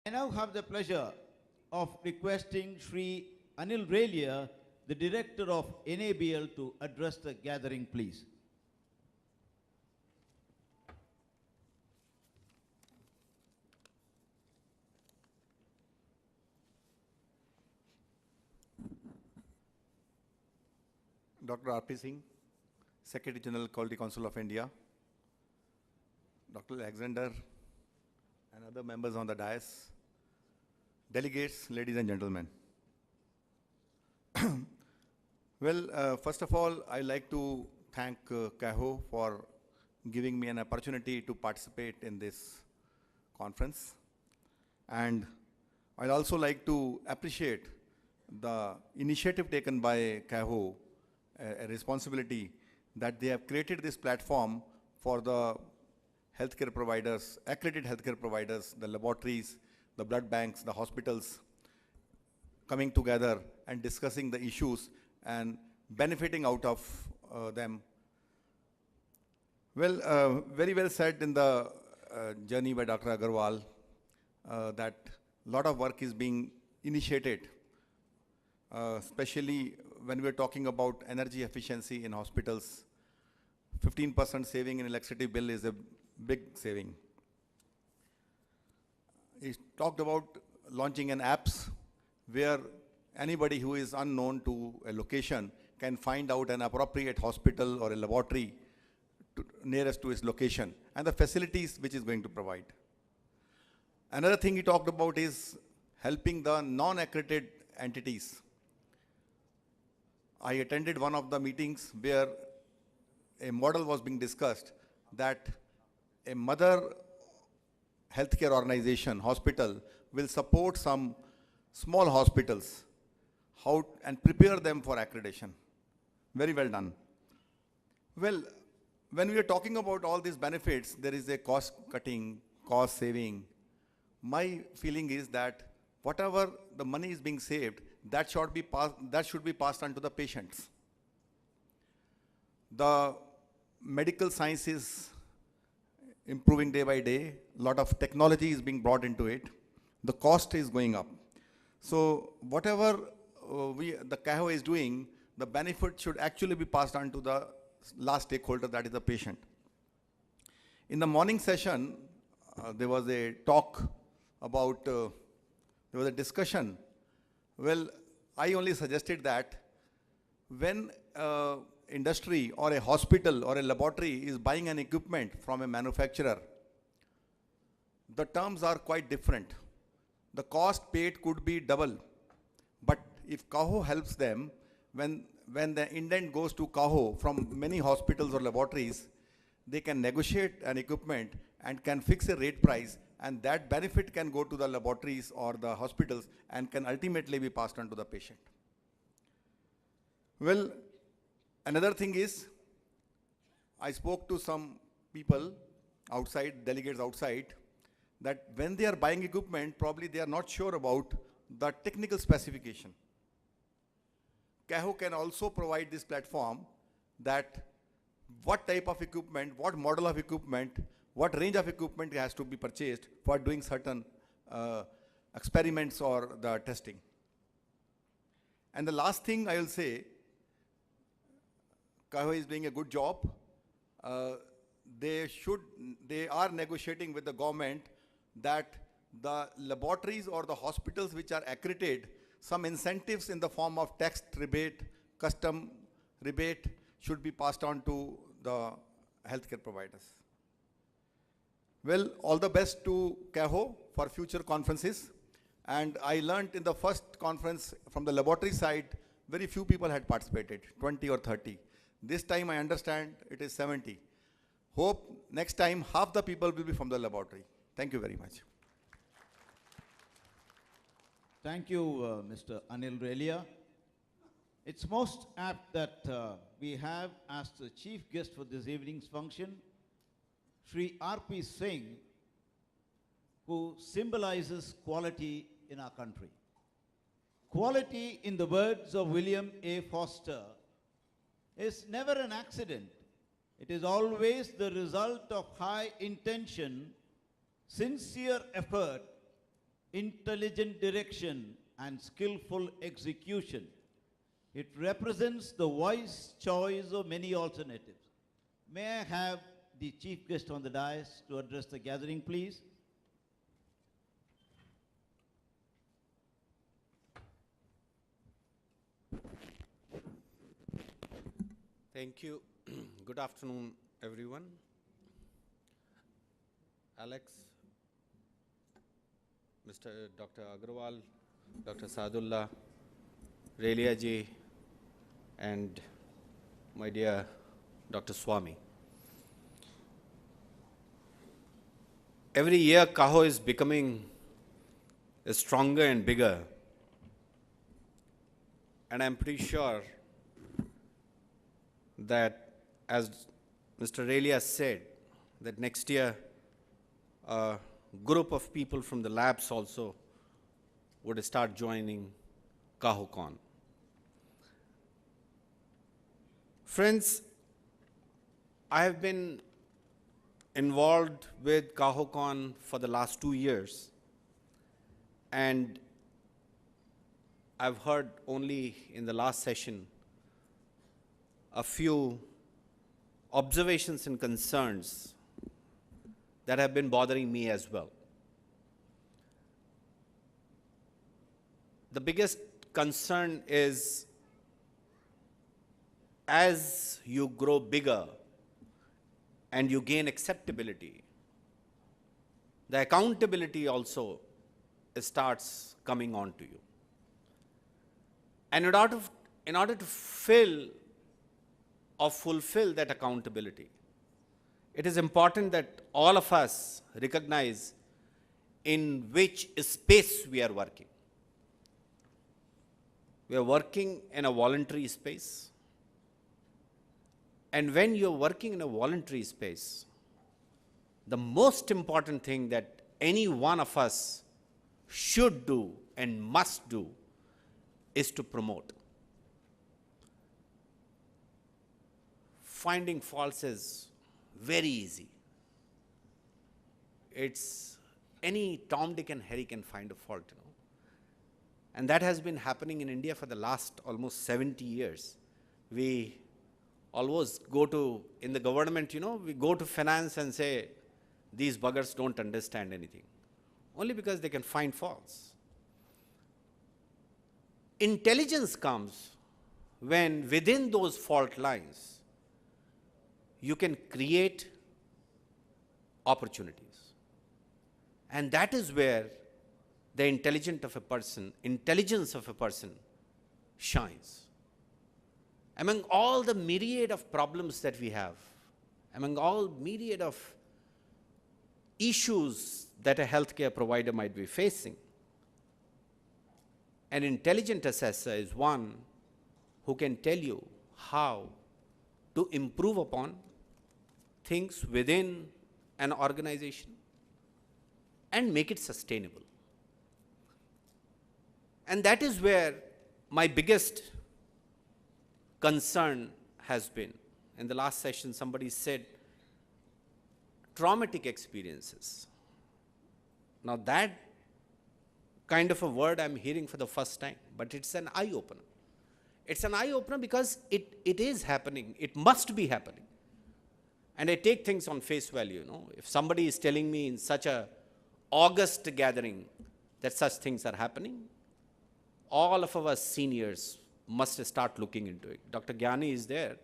I now have the pleasure of requesting Sri Anil Relia, the Director of NABL, to address the gathering, please. Dr. R.P. Singh, Secretary General, Quality Council of India, Dr. Alexander, and other members on the dais, delegates, ladies and gentlemen. Well, first of all, I'd like to thank CAHO for giving me an opportunity to participate in this conference. And I'd also like to appreciate the initiative taken by CAHO, a responsibility that they have created this platform for the healthcare providers, accredited healthcare providers, the laboratories, the blood banks, the hospitals, coming together and discussing the issues and benefiting out of them. Well, very well said in the journey by Dr. Agarwal that a lot of work is being initiated, especially when we're talking about energy efficiency in hospitals. 15% saving in electricity bill is a big saving. He talked about launching an apps where anybody who is unknown to a location can find out an appropriate hospital or a laboratory nearest to his location and the facilities which is going to provide. Another thing he talked about is helping the non-accredited entities. I attended one of the meetings where a model was being discussed that a mother healthcare organization, hospital, will support some small hospitals and prepare them for accreditation. Very well done. Well, when we are talking about all these benefits, there is a cost cutting, cost saving. My feeling is that whatever the money is being saved, that should be passed on to the patients. The medical science is improving day by day. A lot of technology is being brought into it. The cost is going up. So whatever the CAHO is doing, the benefit should actually be passed on to the last stakeholder, that is the patient. In the morning session, there was a talk about, there was a discussion. Well, I only suggested that when industry or a hospital or a laboratory is buying an equipment from a manufacturer, the terms are quite different. The cost paid could be double. But if CAHO helps them, when the indent goes to CAHO from many hospitals or laboratories, they can negotiate an equipment and can fix a rate price, and that benefit can go to the laboratories or the hospitals and can ultimately be passed on to the patient. Well, another thing is, I spoke to some people outside, delegates outside, that when they are buying equipment, probably they are not sure about the technical specification. CAHO can also provide this platform that what type of equipment, what model of equipment, what range of equipment has to be purchased for doing certain experiments or the testing. And the last thing I will say, CAHO is doing a good job. They are negotiating with the government that the laboratories or the hospitals which are accredited, some incentives in the form of tax rebate, custom rebate should be passed on to the healthcare providers. Well, all the best to CAHO for future conferences. And I learned in the first conference from the laboratory side, very few people had participated, 20 or 30. This time I understand it is 70. Hope next time half the people will be from the laboratory. Thank you very much. Thank you, Mr. Anil Relia. It's most apt that we have as the chief guest for this evening's function, Sri R.P. Singh, who symbolizes quality in our country. Quality, in the words of William A. Foster, is never an accident. It is always the result of high intention, sincere effort, intelligent direction, and skillful execution. It represents the wise choice of many alternatives. May I have the chief guest on the dais to address the gathering, please? Thank you. Good afternoon, everyone. Alex, Mr. Dr. Agarwal, Dr. Sadullah, Relia ji, and my dear Dr. Swami. Every year, Kaho is becoming stronger and bigger. And I'm pretty sure that, as Mr. Relia said, that next year a group of people from the labs also would start joining KahoCon. Friends, I have been involved with KahoCon for the last 2 years, and I've heard only in the last session a few observations and concerns that have been bothering me as well. The biggest concern is, as you grow bigger and you gain acceptability, the accountability also starts coming on to you. And in order to fulfill that accountability, it is important that all of us recognize in which space we are working. We are working in a voluntary space. And when you're working in a voluntary space, the most important thing that any one of us should do and must do is to promote. Finding faults is very easy. It's any Tom, Dick, and Harry can find a fault, you know. And that has been happening in India for the last almost 70 years. We always go to, in the government, you know, we go to finance and say, these buggers don't understand anything. Only because they can find faults. Intelligence comes when within those fault lines, you can create opportunities. And that is where the intelligence of a person shines. Among all the myriad of problems that we have, among all myriad of issues that a healthcare provider might be facing, an intelligent assessor is one who can tell you how to improve upon things within an organization and make it sustainable. And that is where my biggest concern has been. In the last session, somebody said traumatic experiences. Now that kind of a word I'm hearing for the first time, but it's an eye-opener. It's an eye-opener because it is happening. It must be happening. And I take things on face value, you know. If somebody is telling me in such a august gathering that such things are happening, all of our seniors must start looking into it. Dr. Gyani is there,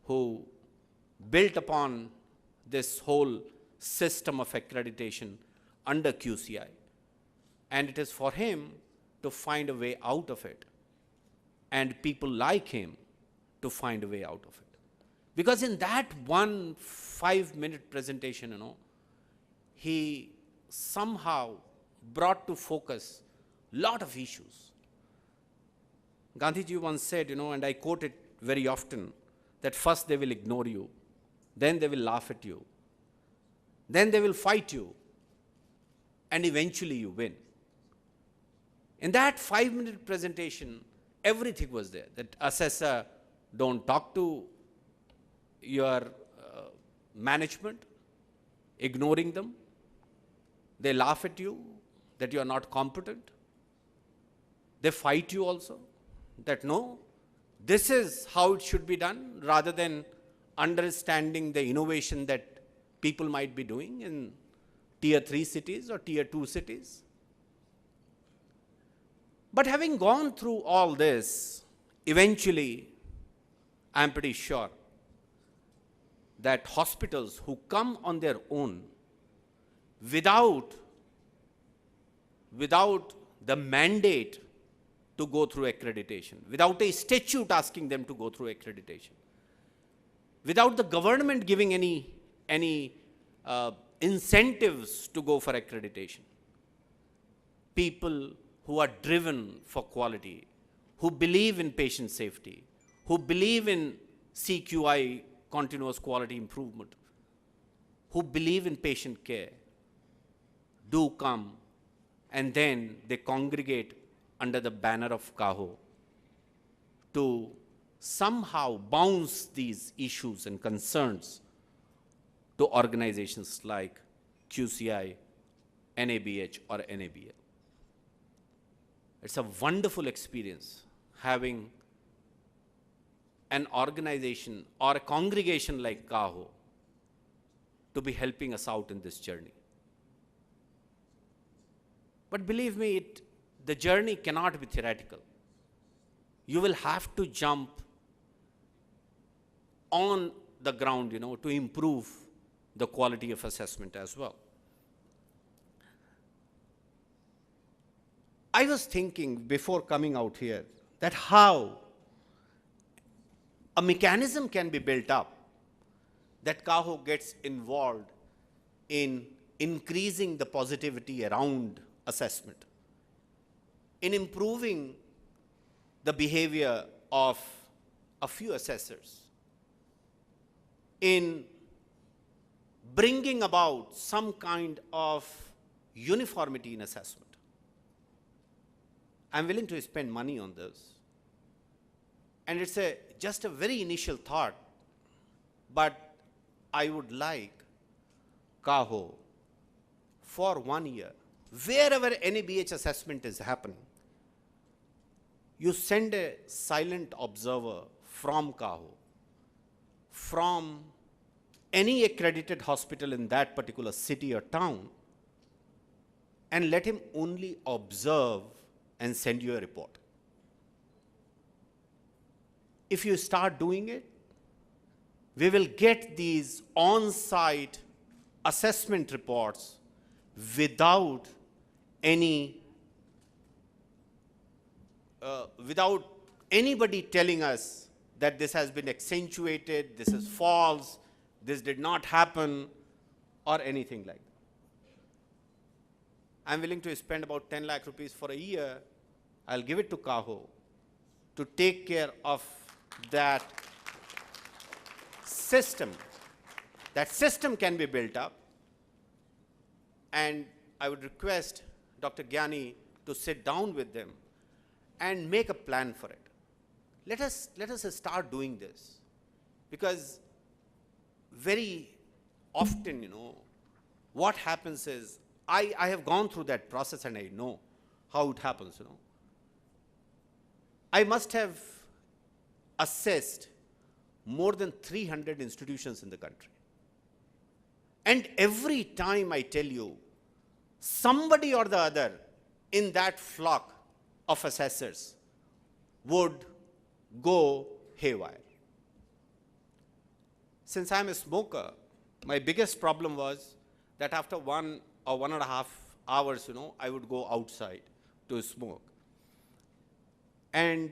who built upon this whole system of accreditation under QCI. And it is for him to find a way out of it, and people like him to find a way out of it. Because in that one 5-minute presentation, you know, he somehow brought to focus a lot of issues. Gandhiji once said, you know, and I quote it very often, that first they will ignore you, then they will laugh at you, then they will fight you, and eventually you win. In that 5-minute presentation, everything was there. That assessor don't talk to your management, ignoring them. They laugh at you, that you are not competent. They fight you also, that no, this is how it should be done, rather than understanding the innovation that people might be doing in tier 3 cities or tier 2 cities. But having gone through all this, eventually, I'm pretty sure that hospitals who come on their own without the mandate to go through accreditation, without a statute asking them to go through accreditation, without the government giving any incentives to go for accreditation, people who are driven for quality, who believe in patient safety, who believe in CQI, continuous quality improvement, who believe in patient care, do come, and then they congregate under the banner of KAHO to somehow bounce these issues and concerns to organizations like QCI, NABH, or NABL. It's a wonderful experience having an organization or a congregation like KAHO to be helping us out in this journey. But believe me, the journey cannot be theoretical. You will have to jump on the ground, to improve the quality of assessment as well. I was thinking before coming out here that how a mechanism can be built up that KAHO gets involved in increasing the positivity around assessment, in improving the behavior of a few assessors, in bringing about some kind of uniformity in assessment. I'm willing to spend money on this. And it's just a very initial thought, but I would like KAHO for 1 year, wherever NABH assessment is happening, you send a silent observer from KAHO, from any accredited hospital in that particular city or town, and let him only observe and send you a report. If you start doing it, we will get these on-site assessment reports without anybody telling us that this has been accentuated, this is false, this did not happen, or anything like that. I'm willing to spend about 10 lakh rupees for a year. I'll give it to KAHO to take care of that system. That system can be built up, and I would request Dr. Gyani to sit down with them and make a plan for it. Let us start doing this, because very often, what happens is, I have gone through that process and I know how it happens, I must have assessed more than 300 institutions in the country. And every time I tell you, somebody or the other in that flock of assessors would go haywire. Since I'm a smoker, my biggest problem was that after 1 or 1.5 hours, I would go outside to smoke. And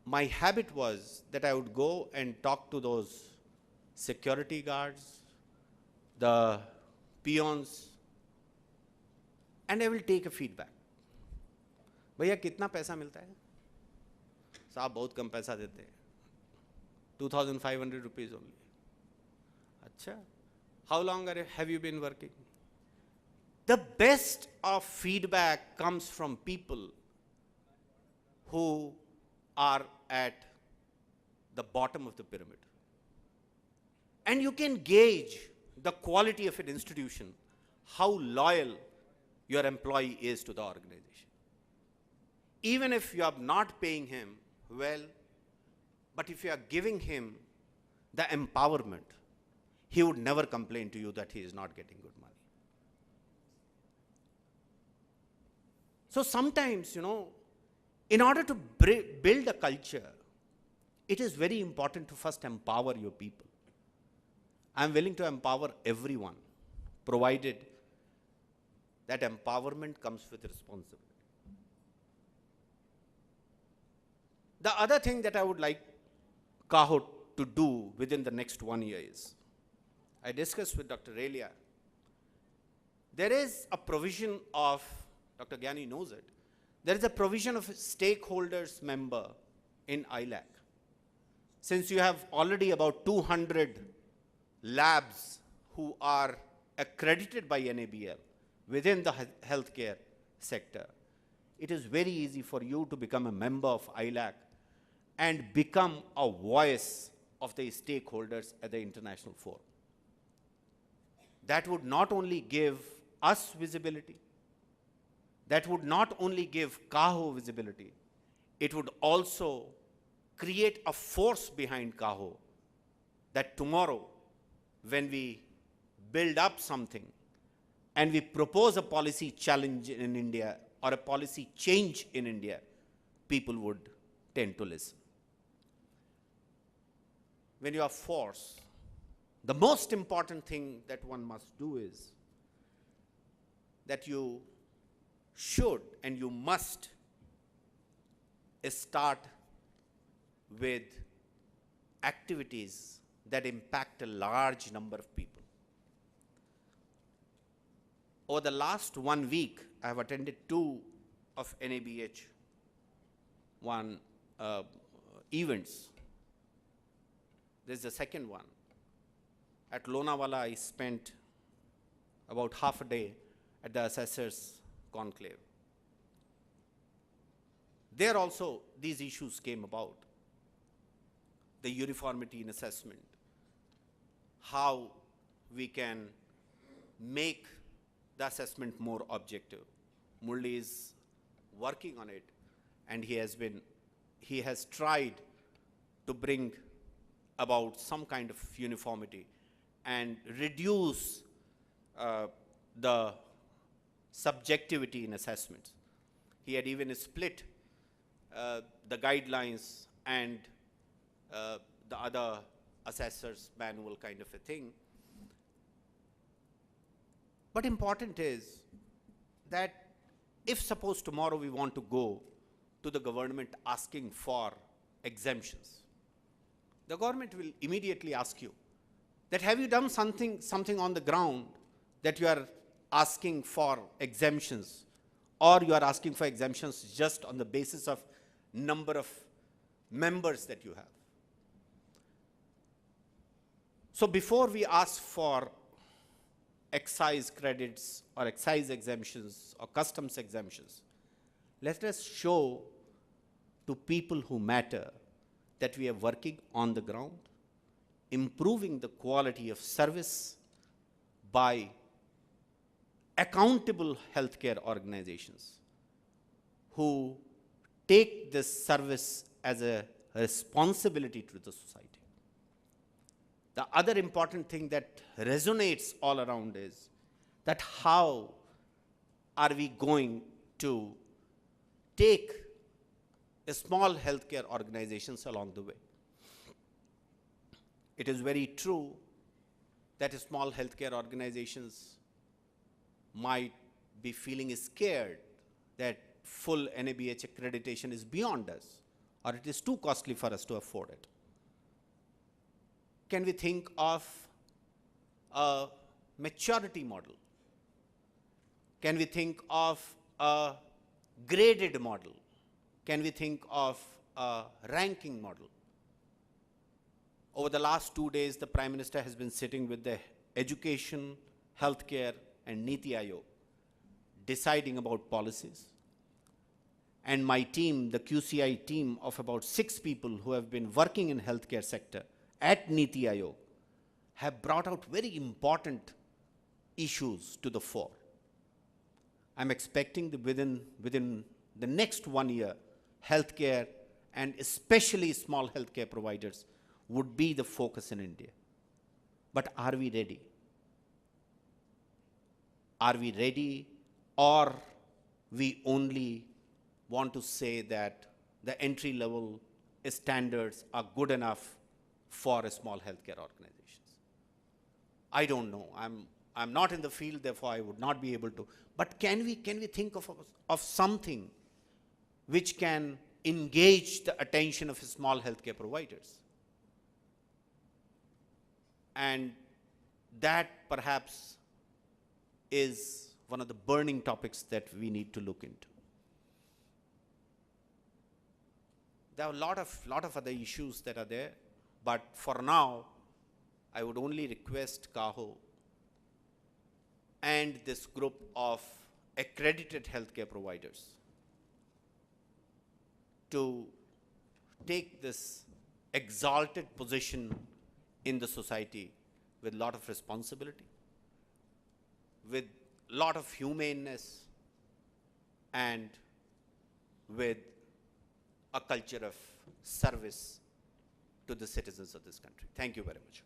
my habit was that I would go and talk to those security guards, the peons, and I will take a feedback. भैया कितना पैसा मिलता है? साहब बहुत कम पैसा देते हैं, 2,500 rupees only. अच्छा, how long have you been working? The best of feedback comes from people who are at the bottom of the pyramid. And you can gauge the quality of an institution, how loyal your employee is to the organization. Even if you are not paying him well, but if you are giving him the empowerment, he would never complain to you that he is not getting good money. So sometimes, in order to build a culture, it is very important to first empower your people. I am willing to empower everyone, provided that empowerment comes with responsibility. The other thing that I would like Kaho to do within the next 1 year is, I discussed with Dr. Relia, there is a provision of, Dr. Gyani knows it, there is a provision of stakeholders member in ILAC. Since you have already about 200 labs who are accredited by NABL within the healthcare sector, it is very easy for you to become a member of ILAC and become a voice of the stakeholders at the international forum. That would not only give us visibility, that would not only give Kaho visibility, it would also create a force behind Kaho that tomorrow, when we build up something and we propose a policy challenge in India or a policy change in India, people would tend to listen. When you are forced, the most important thing that one must do is that you should and you must start with activities that impact a large number of people. Over the last 1 week, I have attended 2 of NABH events. This is the second one. At Lonavala, I spent about half a day at the assessors conclave. There also, these issues came about. The uniformity in assessment, how we can make the assessment more objective. Murli is working on it, and he has tried to bring about some kind of uniformity and reduce the subjectivity in assessments. He had even split the guidelines and the other assessor's manual kind of a thing. But important is that if suppose tomorrow we want to go to the government asking for exemptions, the government will immediately ask you that have you done something on the ground that you are asking for exemptions, or you are asking for exemptions just on the basis of number of members that you have. So before we ask for excise credits or excise exemptions or customs exemptions, let us show to people who matter that we are working on the ground, improving the quality of service by accountable healthcare organizations who take this service as a responsibility to the society. The other important thing that resonates all around is that how are we going to take small healthcare organizations along the way. It is very true that small healthcare organizations might be feeling scared that full NABH accreditation is beyond us, or it is too costly for us to afford it. Can we think of a maturity model? Can we think of a graded model? Can we think of a ranking model? Over the last 2 days, the Prime Minister has been sitting with the education, healthcare, and Niti Aayog, deciding about policies. And my team, the QCI team of about 6 people who have been working in healthcare sector at Niti Aayog, have brought out very important issues to the fore. I'm expecting within the next 1 year, healthcare and especially small healthcare providers would be the focus in India. But are we ready? Are we ready, or we only want to say that the entry level standards are good enough for a small healthcare organizations? I don't know. I'm not in the field, therefore I would not be able to. But can we think of something which can engage the attention of small healthcare providers? And that perhaps is one of the burning topics that we need to look into. There are a lot of other issues that are there, but for now, I would only request KAHO and this group of accredited healthcare providers to take this exalted position in the society with a lot of responsibility, with a lot of humaneness, and with a culture of service to the citizens of this country. Thank you very much.